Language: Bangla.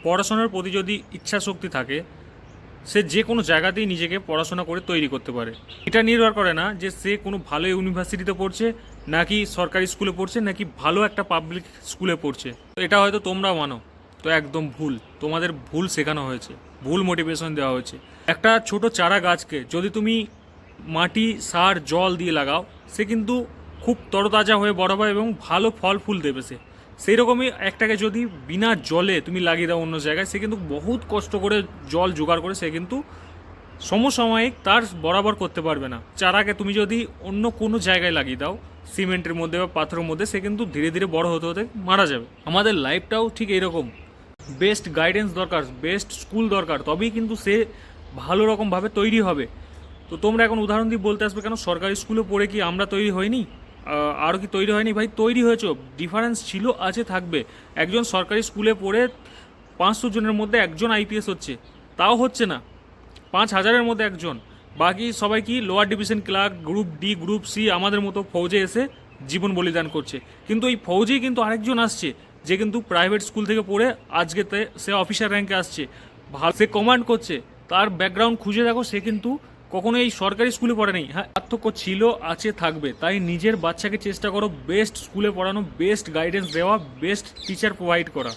পড়াশোনার প্রতি যদি ইচ্ছা শক্তি থাকে, সে যে কোনো জায়গাতেই নিজেকে পড়াশোনা করে তৈরি করতে পারে। এটা নির্ভর করে না যে সে কোনো ভালো ইউনিভার্সিটিতে পড়ছে, নাকি সরকারি স্কুলে পড়ছে, নাকি ভালো একটা পাবলিক স্কুলে পড়ছে। তো এটা হয়তো তোমরা মানো, তো একদম ভুল। তোমাদের ভুল শেখানো হয়েছে, ভুল মোটিভেশন দেওয়া হয়েছে। একটা ছোট চারা গাছকে যদি তুমি মাটি, সার, জল দিয়ে লাগাও, সে কিন্তু খুব তরতাজা হয়ে বড় হবে এবং ভালো ফল ফুল দেবে। সেই রকমই একটাকে যদি বিনা জলে তুমি লাগিয়ে দাও অন্য জায়গায়, সে কিন্তু বহুত কষ্ট করে জল জোগাড় করে সে কিন্তু সমসাময়িক তার বরাবর করতে পারবে না। চারাকে তুমি যদি অন্য কোনো জায়গায় লাগিয়ে দাও, সিমেন্টের মধ্যে বা পাথরের মধ্যে, সে কিন্তু ধীরে ধীরে বড় হতে হতে মারা যাবে। আমাদের লাইফটাও ঠিক এরকম, বেস্ট গাইডেন্স দরকার, বেস্ট স্কুল দরকার, তবেই কিন্তু সে ভালো রকমভাবে তৈরি হবে। তো তোমরা এখন উদাহরণ দিয়ে বলতে আসবে কেন সরকারি স্কুলে পড়ে কি আমরা তৈরি হইনি, আরও কি তৈরি হয়নি? ভাই তৈরি হয়েছো, ডিফারেন্স ছিল, আছে, থাকবে। একজন সরকারি স্কুলে পড়ে 500 জনের মধ্যে একজন আইপিএস হচ্ছে, তাও হচ্ছে না, 5000-এর মধ্যে একজন। বাকি সবাই কি lower division clerk, group D, group C, আমাদের মতো ফৌজে এসে জীবন বলিদান করছে। কিন্তু এই ফৌজেই কিন্তু আরেকজন আসছে, যে কিন্তু প্রাইভেট স্কুল থেকে পড়ে আজকে সে অফিসার র্যাঙ্কে আসছে, সে কমান্ড করছে। তার ব্যাকগ্রাউন্ড খুঁজে দেখো, সে কিন্তু কখনো এই সরকারি স্কুলে পড়ে নেই। হ্যাঁ, পার্থক্য ছিল, আছে, থাকবে। তাই নিজের বাচ্চাকে চেষ্টা করো বেস্ট স্কুলে পড়ানো, বেস্ট গাইডেন্স দেওয়া, বেস্ট টিচার প্রোভাইড করা।